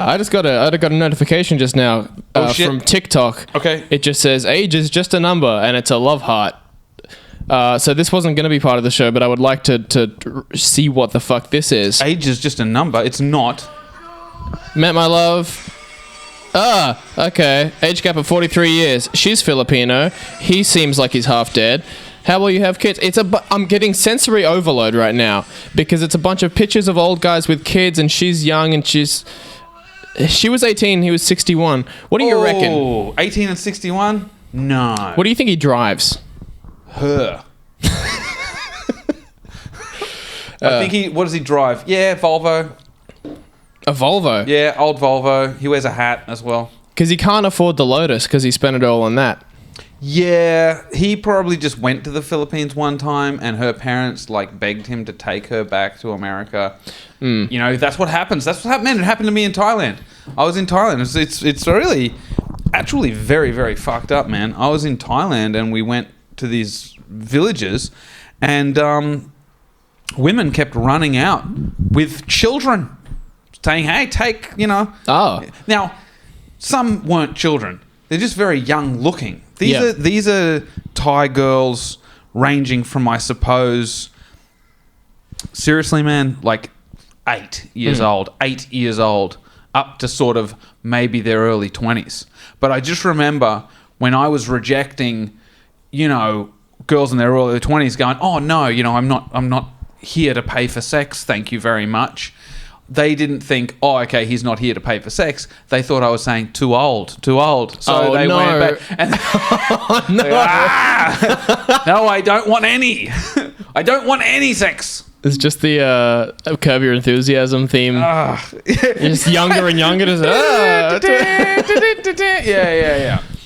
I got a notification just now from TikTok. Okay. It just says age is just a number, and it's a love heart. So this wasn't going to be part of the show, but I would like to see what the fuck this is. Age is just a number. It's not. Met my love. Okay. Age gap of 43 years. She's Filipino. He seems like he's half dead. How will you have kids? I'm getting sensory overload right now because it's a bunch of pictures of old guys with kids, and she's young, and she was 18, he was 61. What do you reckon? Oh, 18 and 61? No. What do you think he drives? Her. I think what does he drive? Yeah, Volvo. A Volvo? Yeah, old Volvo. He wears a hat as well. Because he can't afford the Lotus because he spent it all on that. Yeah, he probably just went to the Philippines one time and her parents begged him to take her back to America. You know, that's what happens. That's what happened. Man, it happened to me in Thailand. I was in Thailand. It's really actually very, very fucked up, man. I was in Thailand and we went to these villages and women kept running out with children saying, hey, take, you know. Oh. Now, some weren't children. They're just very young looking. These are Thai girls ranging from, I suppose, seriously, man, 8 years old, up to sort of maybe their early 20s. But I just remember when I was rejecting, you know, girls in their early 20s going, oh no, you know, I'm not here to pay for sex, thank you very much. They didn't think, oh, okay, he's not here to pay for sex. They thought I was saying too old. So they went back. And no, I don't want any. I don't want any sex. It's just the Curb Your Enthusiasm theme. Just younger and younger. Yeah.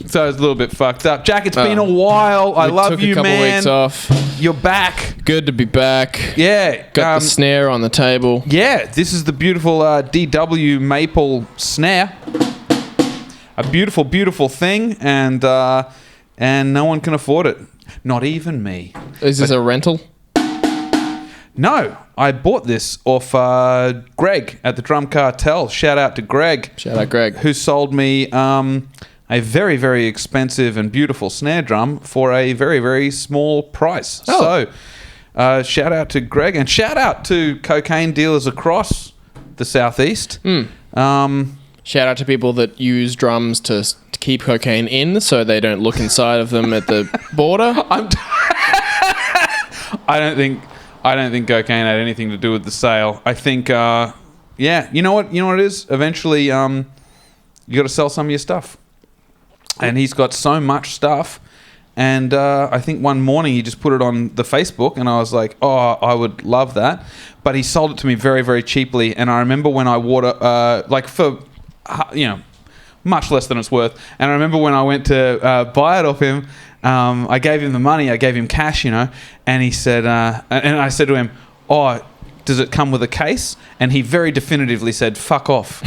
So it's a little bit fucked up. Jack, it's been a while. I love you, man. Took a couple weeks off. You're back. Good to be back. Yeah. Got the snare on the table. Yeah, this is the beautiful DW maple snare. A beautiful, beautiful thing, and no one can afford it. Not even me. Is this a rental? No, I bought this off Greg at the Drum Cartel. Shout out to Greg. Shout out Greg. Who sold me a very, very expensive and beautiful snare drum for a very, very small price. Oh. So, shout out to Greg and shout out to cocaine dealers across the southeast. Shout out to people that use drums to keep cocaine in so they don't look inside of them at the border. I don't think cocaine had anything to do with the sale. I think, yeah, you know what it is? Eventually, you got to sell some of your stuff. And he's got so much stuff. And I think one morning he just put it on the Facebook, and I was like, oh, I would love that. But he sold it to me very, very cheaply. And I remember when I bought it, for, you know, much less than it's worth. And I remember when I went to buy it off him, I gave him the money, I gave him cash, you know, and he said, and I said to him, oh, does it come with a case? And he very definitively said, fuck off.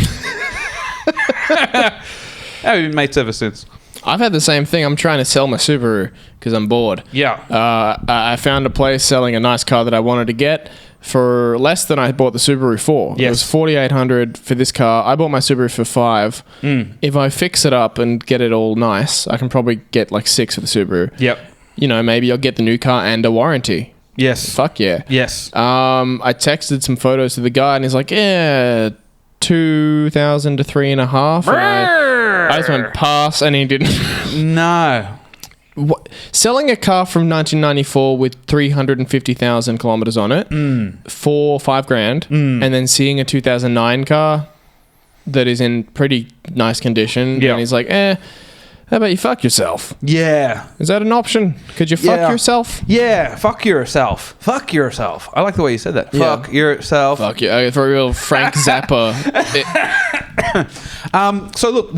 I've been mates ever since. I've had the same thing. I'm trying to sell my Subaru because I'm bored. Yeah. I found a place selling a nice car that I wanted to get for less than I bought the Subaru for. Yes. It was $4,800 for this car. I bought my Subaru for $5,000. If I fix it up and get it all nice, I can probably get like $6,000 for the Subaru. Yep. You know, maybe I'll get the new car and a warranty. Yes. Fuck yeah. Yes. I texted some photos to the guy and he's like, yeah, 2,000 to 3,500. And I just went pass and he didn't. No. What? Selling a car from 1994 with 350,000 kilometers on it for $5,000, and then seeing a 2009 car that is in pretty nice condition, and he's like, how about you fuck yourself? Yeah. Is that an option? Could you fuck yourself? Yeah, fuck yourself. Fuck yourself. I like the way you said that. Yeah. Fuck yourself. Fuck you. For a real Frank Zappa. So look,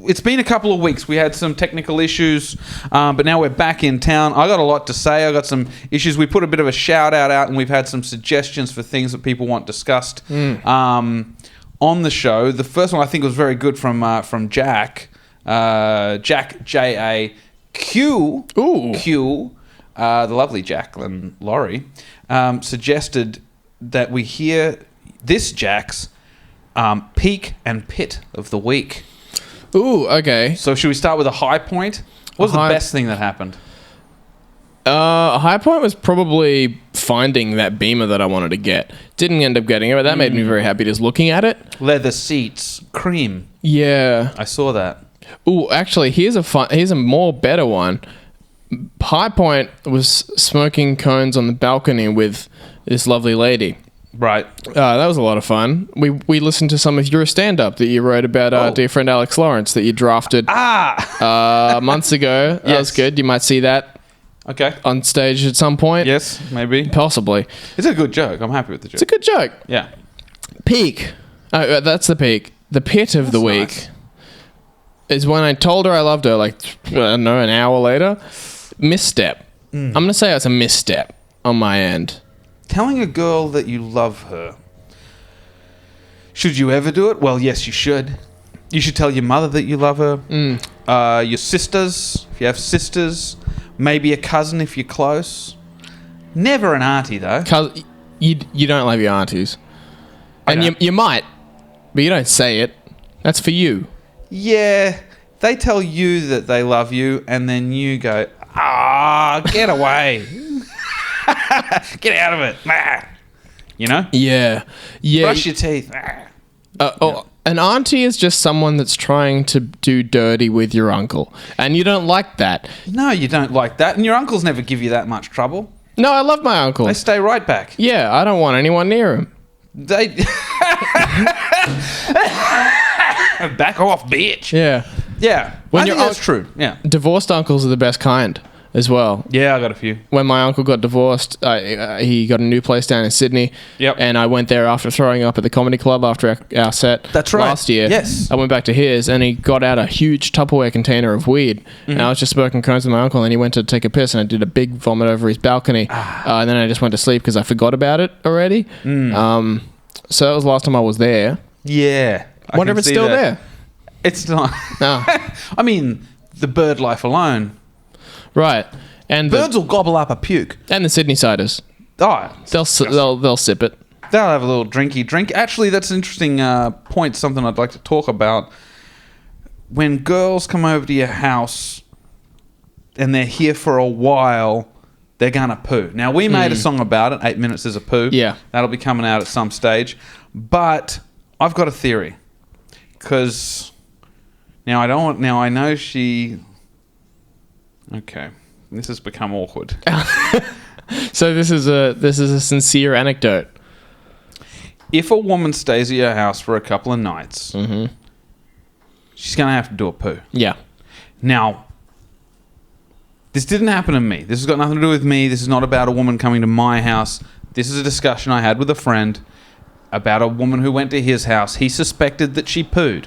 it's been a couple of weeks. We had some technical issues, but now we're back in town. I got a lot to say. I got some issues. We put a bit of a shout out, and we've had some suggestions for things that people want discussed on the show. The first one I think was very good from Jack. Jack J-A-Q. Q. The lovely Jacqueline Laurie suggested that we hear this Jack's Peak and pit of the week. Ooh, okay. So should we start with a high point? What was the best thing that happened? A high point was probably finding that Beamer that I wanted to get. Didn't end up getting it, but that made me very happy just looking at it. Leather seats, cream. Yeah. I saw that. Ooh, actually, here's a more better one. High point was smoking cones on the balcony with this lovely lady. Right. That was a lot of fun. We listened to some of your stand-up that you wrote about our dear friend Alex Lawrence that you drafted months ago. That was good. You might see that on stage at some point. Yes, maybe. Possibly. It's a good joke. I'm happy with the joke. It's a good joke. Yeah. Peak. That's the peak. The pit of the week is when I told her I loved her, like, I don't know, an hour later. Misstep. I'm going to say it's a misstep on my end. Telling a girl that you love her. Should you ever do it? Well, yes, you should. You should tell your mother that you love her. Your sisters, if you have sisters. Maybe a cousin if you're close. Never an auntie, though. You don't love your aunties. And you might, but you don't say it. That's for you. Yeah. They tell you that they love you, and then you go, get away. Get out of it. You know? Yeah. Brush your teeth. An auntie is just someone that's trying to do dirty with your uncle. And you don't like that. No, you don't like that. And your uncles never give you that much trouble. No, I love my uncle. They stay right back. Yeah, I don't want anyone near him. They... Back off, bitch. Yeah. Yeah. I think that's true. Yeah. Divorced uncles are the best kind as well. Yeah, I got a few. When my uncle got divorced, he got a new place down in Sydney. Yep. And I went there after throwing up at the comedy club after our set. That's right. Last year. Yes. I went back to his and he got out a huge Tupperware container of weed. And I was just smoking cones with my uncle and he went to take a piss and I did a big vomit over his balcony. And then I just went to sleep because I forgot about it already. So that was the last time I was there. Yeah. I wonder if it's still there. It's not. No. I mean, the bird life alone. Right. And birds will gobble up a puke. And the Sydney siders. Oh, they'll sip it. They'll have a little drinky drink. Actually, that's an interesting point. Something I'd like to talk about. When girls come over to your house and they're here for a while, they're gonna poo. Now we made a song about it. 8 minutes is a poo. Yeah, that'll be coming out at some stage. But I've got a theory because now I don't. Now I know she. Okay. This has become awkward. So this is a sincere anecdote. If a woman stays at your house for a couple of nights, she's going to have to do a poo. Yeah. Now, this didn't happen to me. This has got nothing to do with me. This is not about a woman coming to my house. This is a discussion I had with a friend about a woman who went to his house. He suspected that she pooed.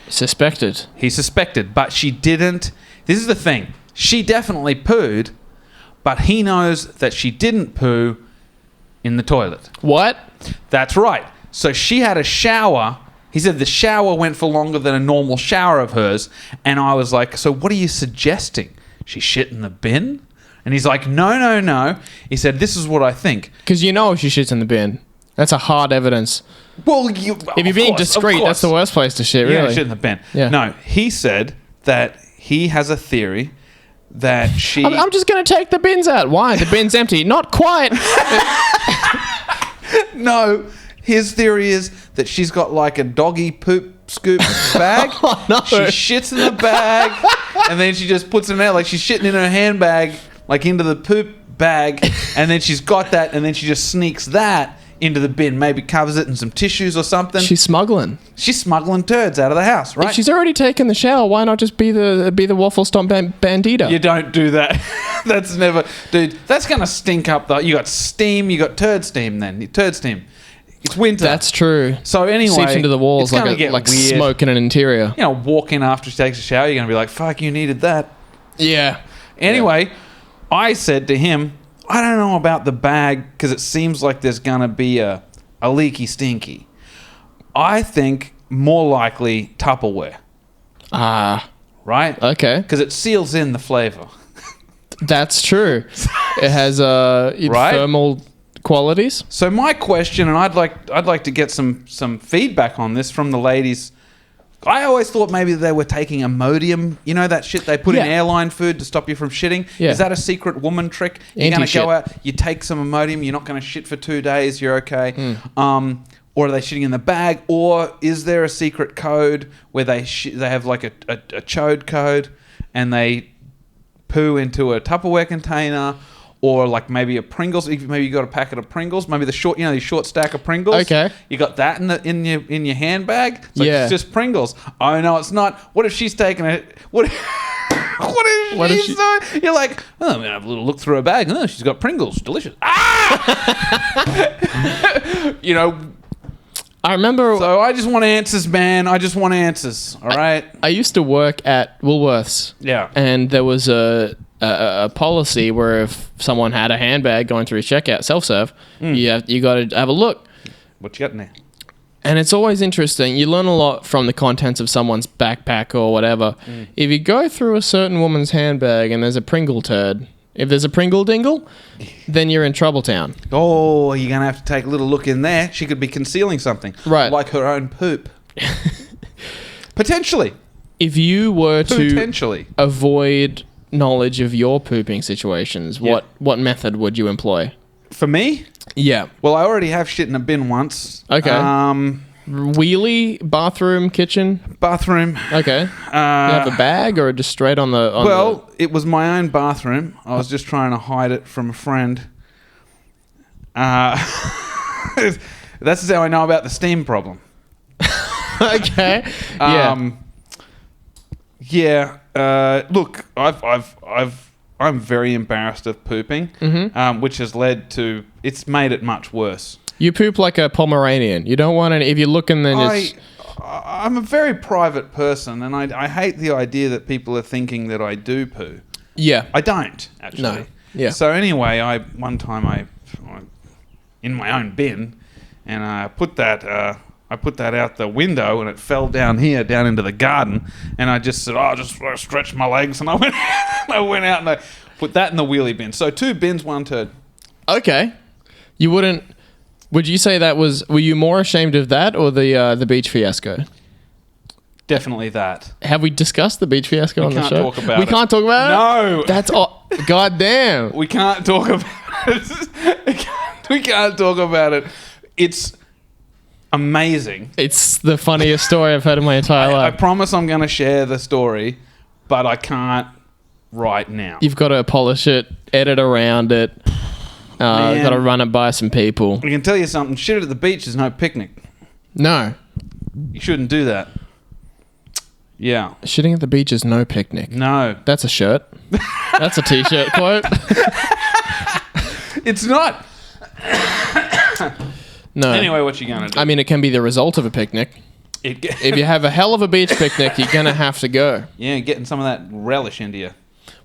Suspected? He suspected, but she didn't. This is the thing. She definitely pooed, but he knows that she didn't poo in the toilet. What? That's right. So she had a shower. He said the shower went for longer than a normal shower of hers. And I was like, so what are you suggesting? She shit in the bin? And he's like, no. He said, this is what I think. Because you know if she shits in the bin. That's a hard evidence. Well, if you're being discreet, that's the worst place to shit, really. Yeah, shit in the bin. Yeah. No, he said that he has a theory that she... I'm just going to take the bins out. Why? The bin's empty. Not quite. No, his theory is that she's got like a doggy poop scoop bag. Oh, no. She shits in the bag and then she just puts them out like she's shitting in her handbag, like into the poop bag, and then she's got that and then she just sneaks that into the bin, maybe covers it in some tissues or something. She's smuggling. She's smuggling turds out of the house, right? If she's already taken the shower, why not just be the waffle stomp bandito? You don't do that. That's never... Dude, that's going to stink up the... You got steam, you got turd steam then. Turd steam. It's winter. That's true. So anyway... Seeps into the walls like smoke in an interior. You know, walk in after she takes a shower, you're going to be like, fuck, you needed that. Yeah. Anyway, I said to him... I don't know about the bag because it seems like there's going to be a leaky stinky. I think more likely Tupperware. Right? Okay. Because it seals in the flavour. That's true. It has right? thermal qualities. So my question, and I'd like to get some feedback on this from the ladies. I always thought maybe they were taking Imodium. You know that shit they put in airline food to stop you from shitting? Yeah. Is that a secret woman trick? You're going to go out, you take some Imodium, you're not going to shit for 2 days, you're okay. Or are they shitting in the bag? Or is there a secret code where they have like a chode code and they poo into a Tupperware container? Or like maybe a Pringles. Maybe you got a packet of Pringles. Maybe the short stack of Pringles. Okay. You got that in your handbag. It's like, Yeah. it's just Pringles. Oh no, it's not. What if she's taking it? What? What if she's doing? You're like, oh, I'm gonna have a little look through her bag. Oh, she's got Pringles. Delicious. Ah! You know. I remember. So I just want answers, man. I just want answers. All right. I used to work at Woolworths. Yeah. And there was a policy where if someone had a handbag going through checkout, self-serve, you got to have a look. What you got in there? And it's always interesting. You learn a lot from the contents of someone's backpack or whatever. If you go through a certain woman's handbag and there's a Pringle turd, if there's a Pringle Dingle, then you're in trouble town. Oh, you're going to have to take a little look in there. She could be concealing something. Right. Like her own poop. Potentially. If you were to Potentially. avoid knowledge of your pooping situations, what method would you employ? For me? Yeah. Well, I already have shit in a bin once. Okay. Wheelie, bathroom, kitchen? Bathroom. Okay. You have a bag or just straight on the... It was my own bathroom. I was just trying to hide it from a friend. That's how I know about the steam problem. Okay. Yeah. Look, I'm very embarrassed of pooping, which has led to... It's made it much worse. You poop like a Pomeranian. You don't want any... If you're looking, then I'm a very private person, and I hate the idea that people are thinking that I do poo. Yeah. I don't, actually. No. Yeah. So anyway, one time I in my own bin, and I put that out the window, and it fell down into the garden, and I just said, I'll just stretch my legs, and I went out and I put that in the wheelie bin. So 2 bins, 1 turd. Okay. You wouldn't... Would you say that was... Were you more ashamed of that or the beach fiasco? Definitely that. Have we discussed the beach fiasco on the show? We can't talk about it. We can't talk about it? No. That's all... God damn. We can't talk about it. We can't talk about it. It's amazing. It's the funniest story I've heard in my entire I life. promise I'm going to share the story, but I can't right now. You've got to polish it, edit around it. Got to run it by some people. I can tell you something. Shit at the beach is no picnic. No. You shouldn't do that. Yeah. Shitting at the beach is no picnic. No. That's a shirt. That's a t-shirt quote. It's not. No. Anyway, what you going to do? I mean, it can be the result of a picnic. If you have a hell of a beach picnic, you're going to have to go. Yeah, getting some of that relish into you.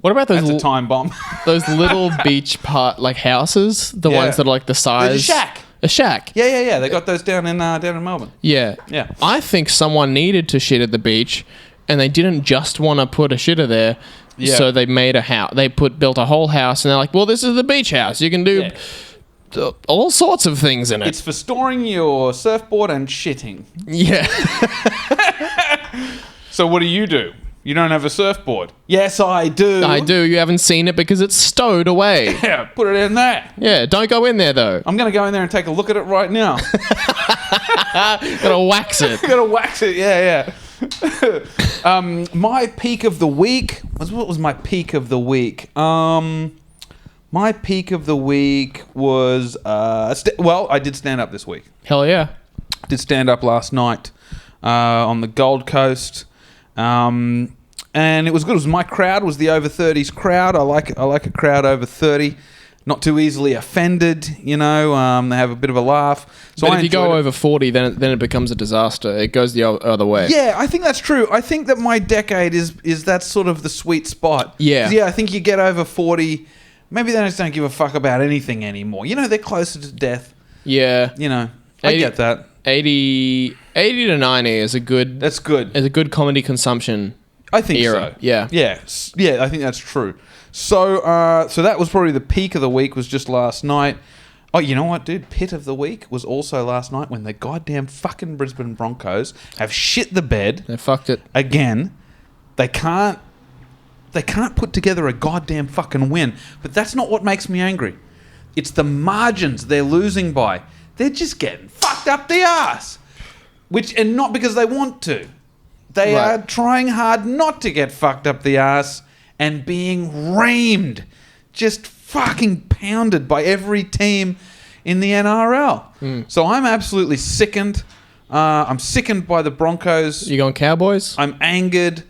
What about those? That's a time bomb. Those little beach houses, the ones that are like the size. There's a shack. A shack. Yeah. They got those down in Melbourne. Yeah. Yeah. I think someone needed to shit at the beach, and they didn't just want to put a shitter there. Yeah. So they made a house. They built a whole house, and they're like, "Well, this is the beach house. You can do all sorts of things in it." It's for storing your surfboard and shitting. Yeah. So what do? You don't have a surfboard? Yes, I do. I do. You haven't seen it because it's stowed away. Yeah, put it in there. Yeah, don't go in there, though. I'm going to go in there and take a look at it right now. Gotta wax it. Gotta wax it, yeah. My peak of the week... What was my peak of the week? My peak of the week was... I did stand up this week. Hell yeah. Did stand up last night on the Gold Coast. And it was good. It was my crowd. Was the over 30s crowd. I like a crowd over 30. Not too easily offended, you know. They have a bit of a laugh. So but if you go over 40, then it becomes a disaster. It goes the other way. Yeah, I think that's true. I think that my decade is that sort of the sweet spot. Yeah. 'Cause, I think you get over 40, maybe they just don't give a fuck about anything anymore. You know, they're closer to death. Yeah. You know, I get that. 80 to 90 is a good... That's good. Is a good comedy consumption I think era. so. Yeah. Yeah, I think that's true. So that was probably the peak of the week, was just last night. Oh, you know what, dude? Pit of the week was also last night when the goddamn fucking Brisbane Broncos have shit the bed. They fucked it. Again. They can't put together a goddamn fucking win. But that's not what makes me angry. It's the margins they're losing by. They're just getting fucked up the ass. And not because they want to. They are trying hard not to get fucked up the ass and being reamed. Just fucking pounded by every team in the NRL. So I'm absolutely sickened. I'm sickened by the Broncos. You going Cowboys? I'm angered.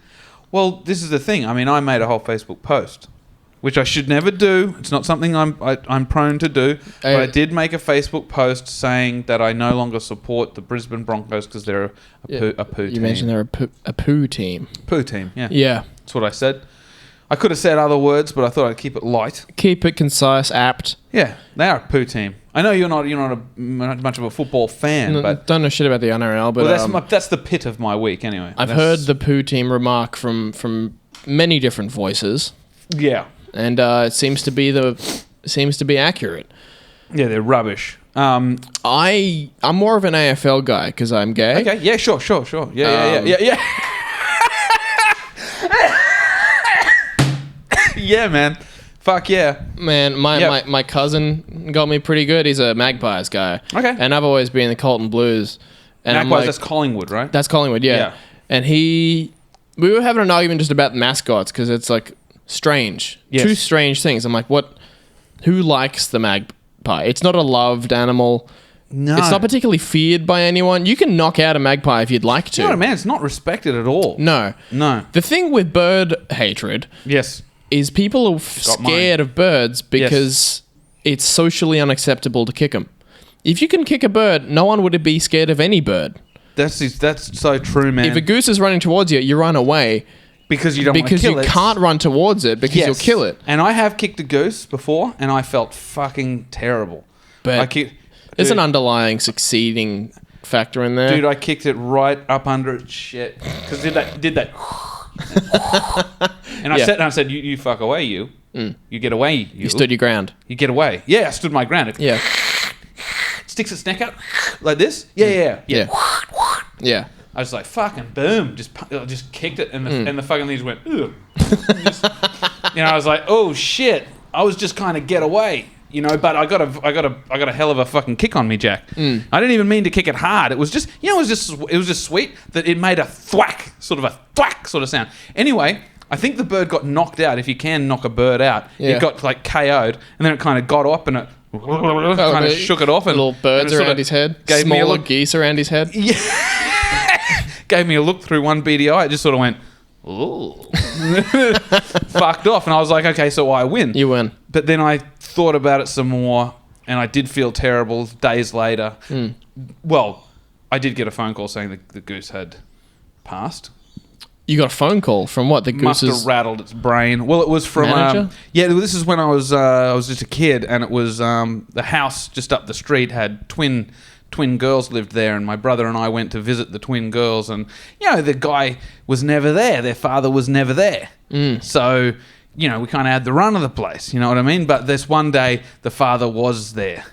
Well, this is the thing. I mean, I made a whole Facebook post, which I should never do. It's not something I'm prone to do. But I did make a Facebook post saying that I no longer support the Brisbane Broncos because they're a poo team. You mentioned they're a poo team. Poo team, yeah. Yeah. That's what I said. I could have said other words, but I thought I'd keep it light. Keep it concise, apt. Yeah, they are a poo team. I know you're not much of a football fan, but don't know shit about the NRL. But that's the pit of my week anyway. I've heard the poo team remark from many different voices. Yeah, and it seems to be accurate. Yeah, they're rubbish. I'm more of an AFL guy because I'm gay. Okay, yeah, sure. Yeah. Yeah, man. Fuck yeah. Man, my cousin got me pretty good. He's a Magpies guy. Okay. And I've always been the Colton Blues. And Magpies, that's Collingwood, right? That's Collingwood, yeah. And we were having an argument just about mascots because it's like strange. Yes. Two strange things. I'm like, who likes the magpie? It's not a loved animal. No. It's not particularly feared by anyone. You can knock out a magpie if you'd like to. No, man, it's not respected at all. No. The thing with bird hatred... Yes. is people are scared of birds because it's socially unacceptable to kick them. If you can kick a bird, no one would be scared of any bird. That's so true, man. If a goose is running towards you, you run away. Because you don't want to kill it. Because you can't run towards it because you'll kill it. And I have kicked a goose before and I felt fucking terrible. But there's an underlying succeeding factor in there. Dude, I kicked it right up under its shit. Because did that. And I said, you fuck away, you. You get away, you. You stood your ground. You get away. Yeah, I stood my ground. Yeah. Sticks its neck out like this. Yeah. Yeah. I was like, fucking boom. Just kicked it and the fucking thing just went, ugh. I was like, oh shit. I was just kind of get away. But I got a hell of a fucking kick on me, Jack. I didn't even mean to kick it hard. It was just, it was just sweet that it made a thwack sort of sound. Anyway, I think the bird got knocked out. If you can knock a bird out, it got like KO'd, and then it kind of got up and it kind of shook it off. And little birds around his head, smaller geese around his head. Yeah, gave me a look through one beady eye. It just sort of went, ooh, fucked off, and I was like, okay, so I win. You win. But then I thought about it some more, and I did feel terrible days later. Well, I did get a phone call saying the goose had passed. You got a phone call from what? The goose must have rattled its brain. Well, it was from this is when I was just a kid, and it was the house just up the street had twin girls lived there, and my brother and I went to visit the twin girls, and the guy was never there. Their father was never there. So we kind of had the run of the place. You know what I mean? But this one day, the father was there,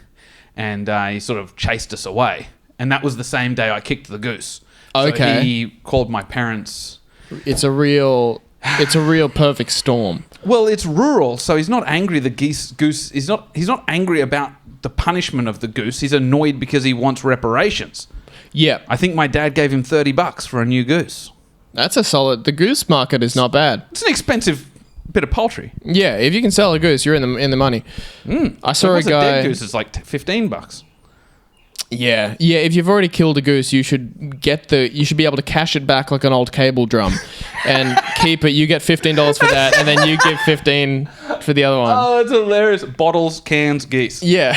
and he sort of chased us away. And that was the same day I kicked the goose. Okay. So he called my parents. It's a real perfect storm. Well, it's rural, so he's not angry. The goose. He's not angry about the punishment of the goose. He's annoyed because he wants reparations. Yeah. I think my dad gave him $30 for a new goose. That's a solid... The goose market is not bad. It's an expensive bit of poultry. Yeah, if you can sell a goose, you're in the money. I saw a guy... A dead goose is like $15. Yeah. If you've already killed a goose, you should be able to cash it back like an old cable drum, and keep it. You get $15 for that, and then you give $15 for the other one. Oh, it's hilarious! Bottles, cans, geese. Yeah.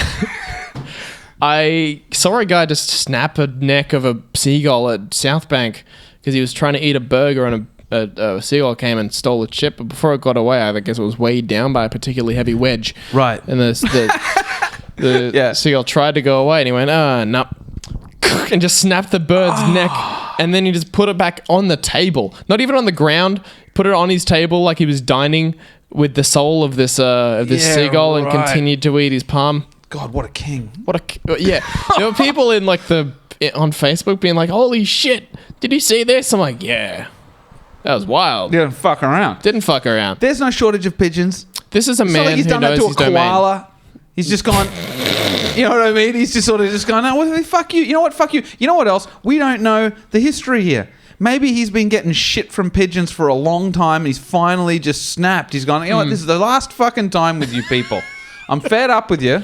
I saw a guy just snap a neck of a seagull at South Bank because he was trying to eat a burger, and a seagull came and stole a chip. But before it got away, I guess it was weighed down by a particularly heavy wedge. Right. And the seagull tried to go away, and he went, no. And just snapped the bird's neck, and then he just put it back on the table. Not even on the ground. Put it on his table like he was dining with the soul of this seagull, and continued to eat his palm. God, what a king. Yeah. There were people on Facebook being like, holy shit, did you see this? I'm like, yeah. That was wild. Didn't fuck around. Didn't fuck around. There's no shortage of pigeons. This is a It's not man like he's who done that knows to a his domain. koala. He's just gone, you know what I mean? He's just sort of just gone, no, well, fuck you. You know what? Fuck you. You know what else? We don't know the history here. Maybe he's been getting shit from pigeons for a long time and he's finally just snapped. He's gone, you know what? This is the last fucking time with you people. I'm fed up with you.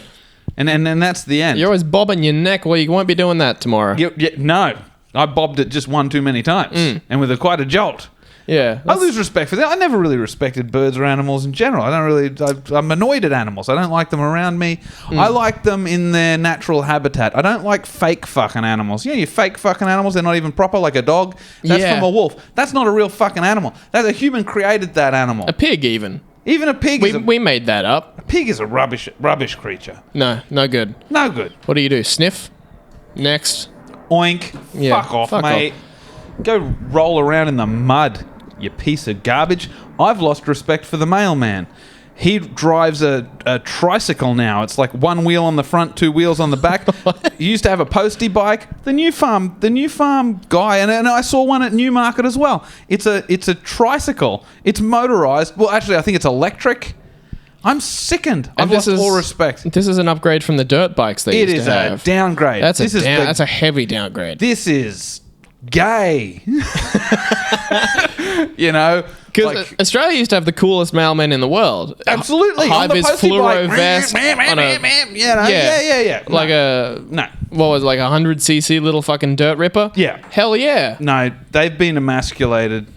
And that's the end. You're always bobbing your neck. Well, you won't be doing that tomorrow. No. I bobbed it just one too many times. And with quite a jolt. Yeah. I lose respect for that. I never really respected birds or animals in general. I'm annoyed at animals. I don't like them around me. I like them in their natural habitat. I don't like fake fucking animals. You fake fucking animals, they're not even proper, like a dog. That's from a wolf. That's not a real fucking animal. That's a human created that animal. A pig, even. Even a pig we made that up. A pig is a rubbish creature. No good. No good. What do? Sniff? Next. Oink. Yeah, Fuck off, mate. Go roll around in the mud, you piece of garbage. I've lost respect for the mailman. He drives a tricycle now. It's like one wheel on the front, two wheels on the back. He used to have a postie bike. The new farm guy, and I saw one at Newmarket as well. It's a tricycle. It's motorized. Well, actually, I think it's electric. I'm sickened. I've lost all respect. This is an upgrade from the dirt bikes they used to have. It is a downgrade. That's a heavy downgrade. This is gay. You know? Because Australia used to have the coolest mailmen in the world. Absolutely. High-vis fluoro vest. Yeah. Like what was it, like 100cc little fucking dirt ripper? Yeah. Hell yeah. No, they've been emasculated.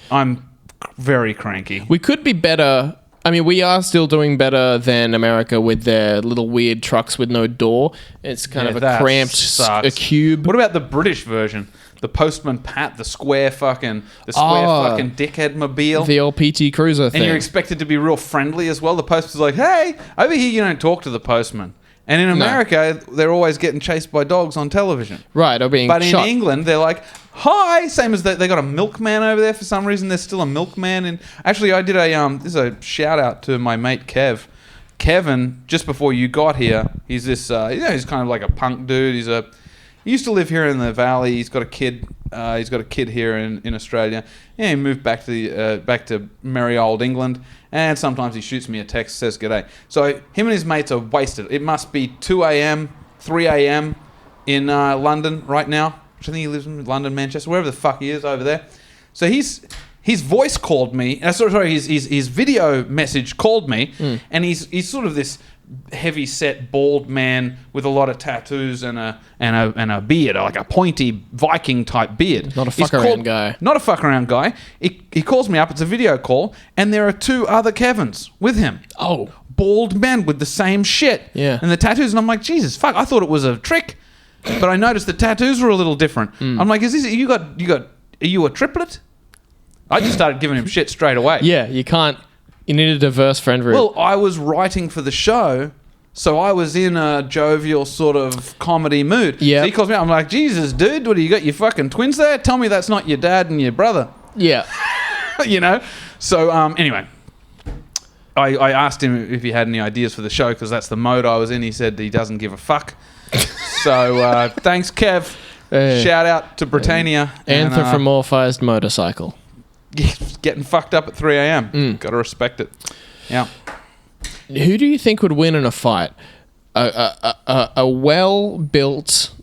I'm very cranky. We could be better. I mean, we are still doing better than America with their little weird trucks with no door. It's kind of a cramped a cube. What about the British version? The Postman Pat, the square fucking dickhead mobile. The old PT Cruiser thing. And you're expected to be real friendly as well. The postman's like, hey, over here you don't talk to the postman. And in America, they're always getting chased by dogs on television. Right, or being But shot. in England, they're like, hi! Same as they got a milkman over there for some reason. There's still a milkman. And actually, I did this is a shout out to my mate Kev. Kevin, just before you got here, he's this, he's kind of like a punk dude. He used to live here in the valley. He's got a kid. He's got a kid here in Australia. Yeah, he moved back to merry old England. And sometimes he shoots me a text, says g'day. So him and his mates are wasted. It must be 2 a.m., 3 a.m. in London right now. Which I think he lives in London, Manchester, wherever the fuck he is over there. So his voice called me. His video message called me, and he's sort of this heavy set bald man with a lot of tattoos and a beard, like a pointy Viking type beard. Not a fuck around guy. Not a fuck around guy. He calls me up. It's a video call, and there are two other Kevins with him. Oh, bald men with the same shit. Yeah. And the tattoos, and I'm like, Jesus fuck! I thought it was a trick, but I noticed the tattoos were a little different. I'm like, is this are you a triplet? I just started giving him shit straight away. Yeah, you can't. You need a diverse friend group. Well, I was writing for the show, so I was in a jovial sort of comedy mood. Yeah. So he calls me up. I'm like, Jesus, dude, what do you got? Your fucking twins there? Tell me that's not your dad and your brother. Yeah. You know? So, anyway, I asked him if he had any ideas for the show because that's the mode I was in. He said he doesn't give a fuck. So, thanks, Kev. Shout out to Britannia. Anthropomorphized motorcycle. Getting fucked up at 3 a.m. Got to respect it. Yeah. Who do you think would win in a fight? A well-built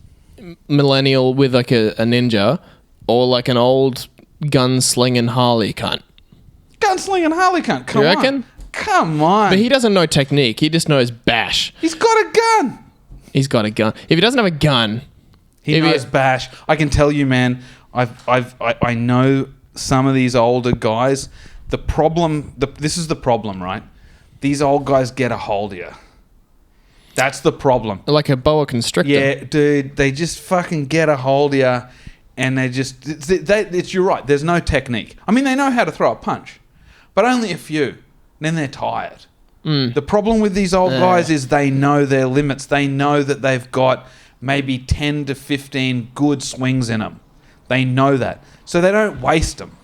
millennial with like a ninja, or like an old gunslinging Harley cunt? Gunslinging Harley cunt. Come on. You reckon? Come on. But he doesn't know technique. He just knows bash. He's got a gun. He's got a gun. If he doesn't have a gun, he knows bash. I can tell you, man. I know some of these older guys. The problem. This is the problem, right? These old guys get a hold of you. That's the problem. Like a boa constrictor. Yeah, dude. They just fucking get a hold of you, and they just. You're right. There's no technique. I mean, they know how to throw a punch, but only a few. Then they're tired. The problem with these old guys is they know their limits. They know that they've got maybe 10 to 15 good swings in them. They know that. So they don't waste them.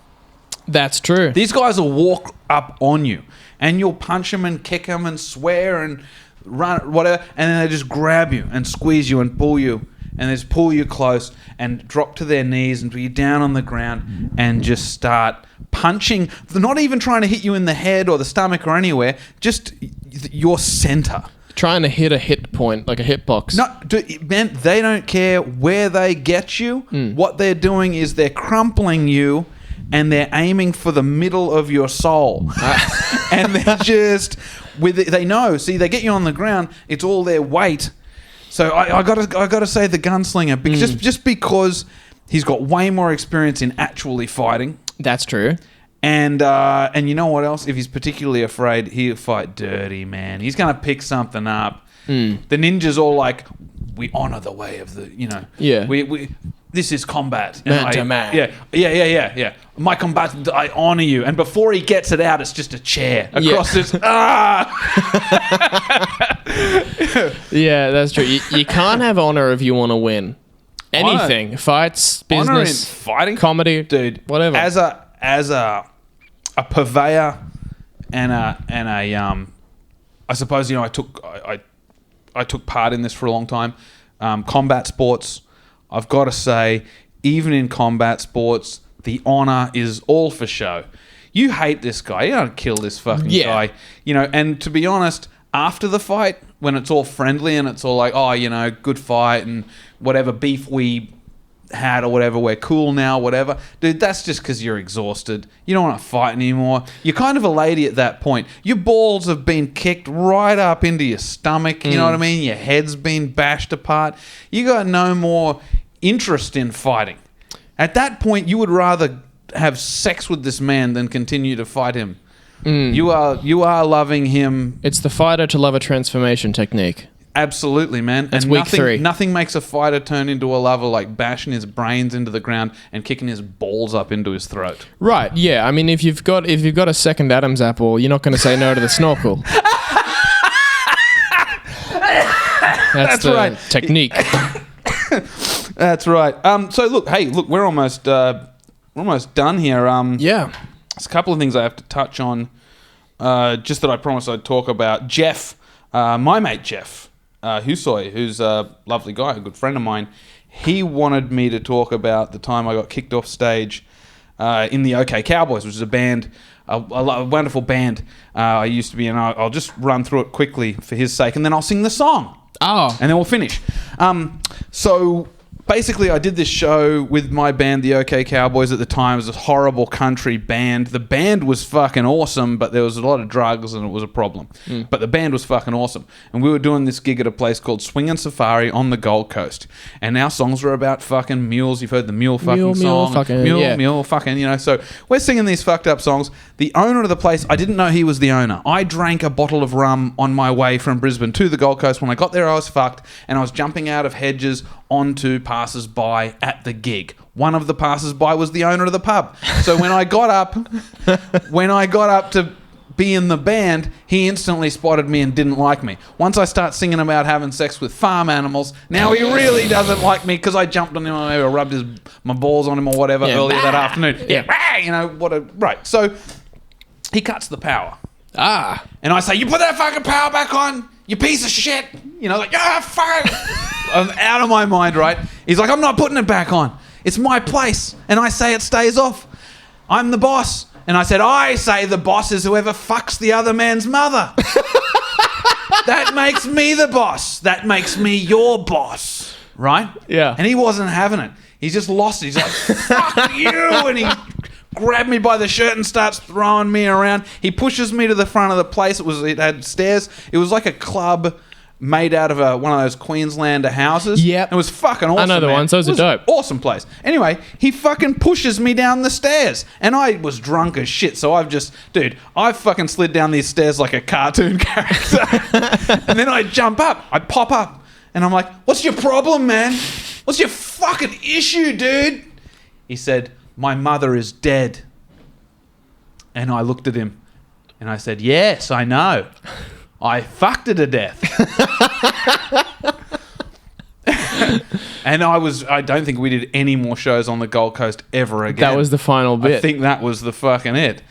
That's true. These guys will walk up on you, and you'll punch them and kick them and swear and run, whatever, and then they just grab you and squeeze you and pull you, and they just pull you close and drop to their knees and put you down on the ground and just start punching. They're not even trying to hit you in the head or the stomach or anywhere, just your center. Trying to hit a hit point, like a hitbox. No, man, they don't care where they get you. What they're doing is they're crumpling you and they're aiming for the middle of your soul. And they're just, they know, see, they get you on the ground, it's all their weight. So I gotta say the gunslinger, just because he's got way more experience in actually fighting. That's true. And you know what else? If he's particularly afraid, he'll fight dirty, man. He's gonna pick something up. The ninjas all like, we honor the way of the, you know. Yeah. We this is combat. Man to man. Yeah. My combat, I honor you. And before he gets it out, it's just a chair across his. Yeah, that's true. You can't have honor if you want to win. Anything, fights, business, honor in fighting, comedy, dude, whatever. As a purveyor and a I suppose, you know, I took part in this for a long time. Combat sports. I've got to say, even in combat sports, the honor is all for show. You hate this guy. You don't kill this fucking guy. You know, and to be honest, after the fight, when it's all friendly and it's all like, oh, you know, good fight and whatever beef we had or whatever, we're cool now, whatever. Dude, that's just because you're exhausted. You don't want to fight anymore. You're kind of a lady at that point. Your balls have been kicked right up into your stomach. You know what I mean? Your head's been bashed apart. You got no more interest in fighting. At that point, you would rather have sex with this man than continue to fight him. You are loving him. It's the fighter to lover transformation technique. Absolutely, man. That's and week 3. Nothing makes a fighter turn into a lover like bashing his brains into the ground and kicking his balls up into his throat. Right, yeah. I mean, if you've got a second Adam's apple, you're not going to say no to the snorkel. That's the right technique. That's right. So look, we're almost done here. Yeah. There's a couple of things I have to touch on. Just that I promised I'd talk about. Jeff, my mate Jeff Husoy, who's a lovely guy, a good friend of mine. He wanted me to talk about the time I got kicked off stage in the OK Cowboys, which is a band, a wonderful band I used to be in. I'll just run through it quickly for his sake, and then I'll sing the song. Oh. And then we'll finish. So basically, I did this show with my band, the OK Cowboys, at the time. It was a horrible country band. The band was fucking awesome, but there was a lot of drugs and it was a problem. But the band was fucking awesome. And we were doing this gig at a place called Swing and Safari on the Gold Coast. And our songs were about fucking mules. You've heard the mule fucking song. Mule fucking, you know. So we're singing these fucked up songs. The owner of the place, I didn't know he was the owner. I drank a bottle of rum on my way from Brisbane to the Gold Coast. When I got there, I was fucked. And I was jumping out of hedges onto passers-by at the gig. One of the passers-by was the owner of the pub. So when I got up to be in the band, he instantly spotted me and didn't like me. Once I start singing about having sex with farm animals, now he really doesn't like me because I jumped on him or rubbed my balls on him or whatever earlier that afternoon. You know, right. So he cuts the power. And I say, you put that fucking power back on, you piece of shit. You know, like, fuck. I'm out of my mind, right? He's like, I'm not putting it back on. It's my place. And I say it stays off. I'm the boss. And I said, I say the boss is whoever fucks the other man's mother. That makes me the boss. That makes me your boss. Right? Yeah. And he wasn't having it. He just lost it. He's like, fuck you. And he grabbed me by the shirt and starts throwing me around. He pushes me to the front of the place. It had stairs. It was like a club made out of one of those Queenslander houses. Yep. It was fucking awesome. I know the ones. Those are dope. Awesome place. Anyway, he fucking pushes me down the stairs. And I was drunk as shit. So I fucking slid down these stairs like a cartoon character. And then I jump up. I pop up. And I'm like, what's your problem, man? What's your fucking issue, dude? He said, my mother is dead. And I looked at him. And I said, yes, I know. I fucked her to death. And I don't think we did any more shows on the Gold Coast ever again. That was the final bit. I think that was the fucking it.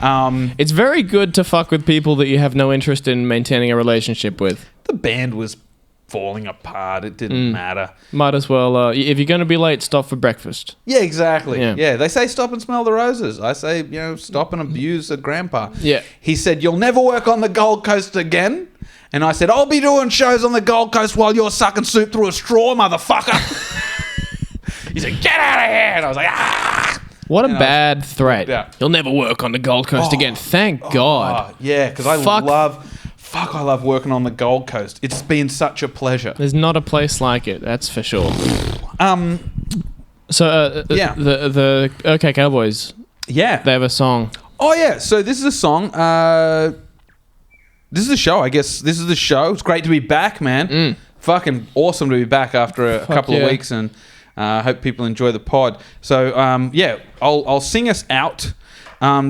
It's very good to fuck with people that you have no interest in maintaining a relationship with. the band was falling apart. It didn't matter. Might as well, if you're going to be late, stop for breakfast. Yeah, exactly. Yeah. Yeah, they say stop and smell the roses. I say, stop and abuse a grandpa. Yeah. He said, you'll never work on the Gold Coast again. And I said, I'll be doing shows on the Gold Coast while you're sucking soup through a straw, motherfucker. He said, get out of here. And I was like, ah. What a bad threat. Yeah. You'll never work on the Gold Coast again. Thank God. Yeah, because I love working on the Gold Coast. It's been such a pleasure. There's not a place like it, that's for sure. Yeah. The OK Cowboys, Yeah. they have a song. Oh, yeah. So this is a song. This is the show, I guess. This is the show. It's great to be back, man. Fucking awesome to be back after a couple of weeks, and hope people enjoy the pod. So, I'll sing us out.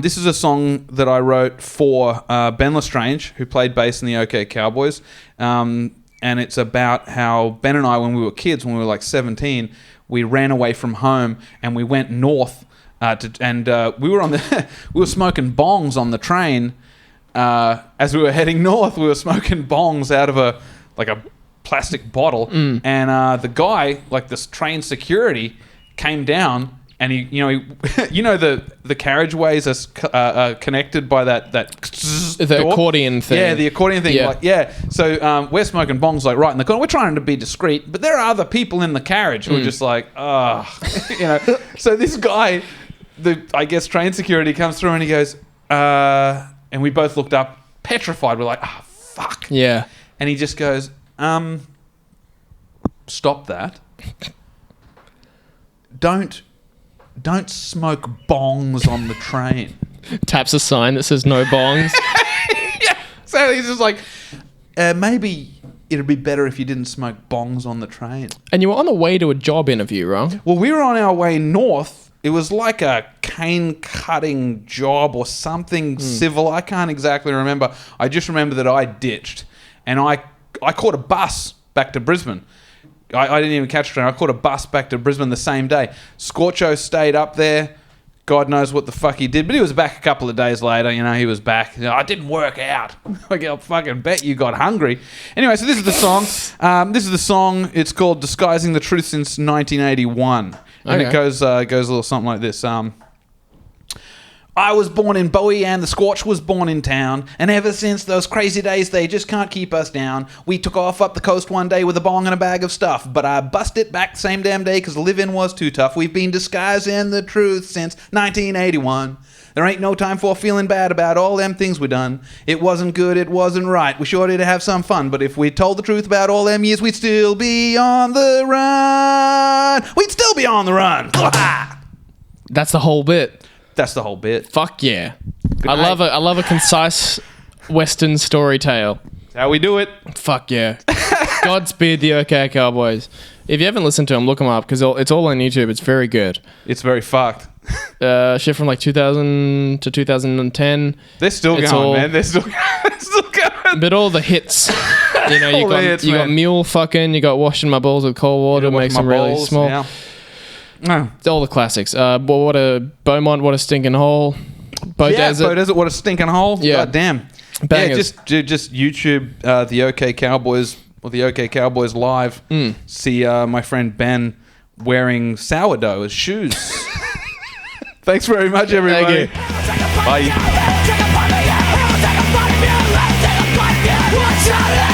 This is a song that I wrote for Ben Lestrange, who played bass in the OK Cowboys. And it's about how Ben and I, when we were kids, when we were like 17, we ran away from home and we went north. We were we were smoking bongs on the train. As we were heading north, we were smoking bongs out of a plastic bottle. And the guy, like this train security, came down. And he the carriageways are connected by the door. Accordion thing. Yeah, the accordion thing. Yeah. So we're smoking bongs right in the corner. We're trying to be discreet, but there are other people in the carriage who are just like, So this guy, I guess train security comes through and he goes, and we both looked up, petrified. We're like, fuck. Yeah. And he just goes, stop that. Don't smoke bongs on the train. Taps a sign that says no bongs. Yeah. So he's just like, maybe it'd be better if you didn't smoke bongs on the train. And you were on the way to a job interview, right? Well, we were on our way north. It was like a cane cutting job or something civil. I can't exactly remember. I just remember that I ditched and I caught a bus back to Brisbane. I didn't even catch a train. I caught a bus back to Brisbane the same day. Scorcho stayed up there. God knows what the fuck he did. But he was back a couple of days later. He was back. I didn't work out. I'll fucking bet you got hungry. Anyway, so this is the song. It's called Disguising the Truth Since 1981. And it goes a little something like this. I was born in Bowie and the Scorch was born in town. And ever since those crazy days, they just can't keep us down. We took off up the coast one day with a bong and a bag of stuff. But I bust it back the same damn day because living was too tough. We've been disguising the truth since 1981. There ain't no time for feeling bad about all them things we done. It wasn't good, it wasn't right. We sure did have some fun. But if we told the truth about all them years, we'd still be on the run. We'd still be on the run. That's the whole bit. That's the whole bit. Fuck yeah. I love a concise Western story tale. That's how we do it. Fuck yeah. Godspeed the OK Cowboys. If you haven't listened to them, look them up because it's all on YouTube. It's very good. It's very fucked. Shit from like 2000 to 2010. They're still going, man. They're still going. But all the hits. You got mule fucking, you got washing my balls with cold water, makes them really small. Yeah. No. It's all the classics. What a Beaumont, what a stinking hole. Desert. Bow Desert, what a stinking hole. Yeah. God damn. Bangers. Yeah, just YouTube the OK Cowboys or the OK Cowboys live. See my friend Ben wearing sourdough as shoes. Thanks very much, everybody. Thank you. Bye.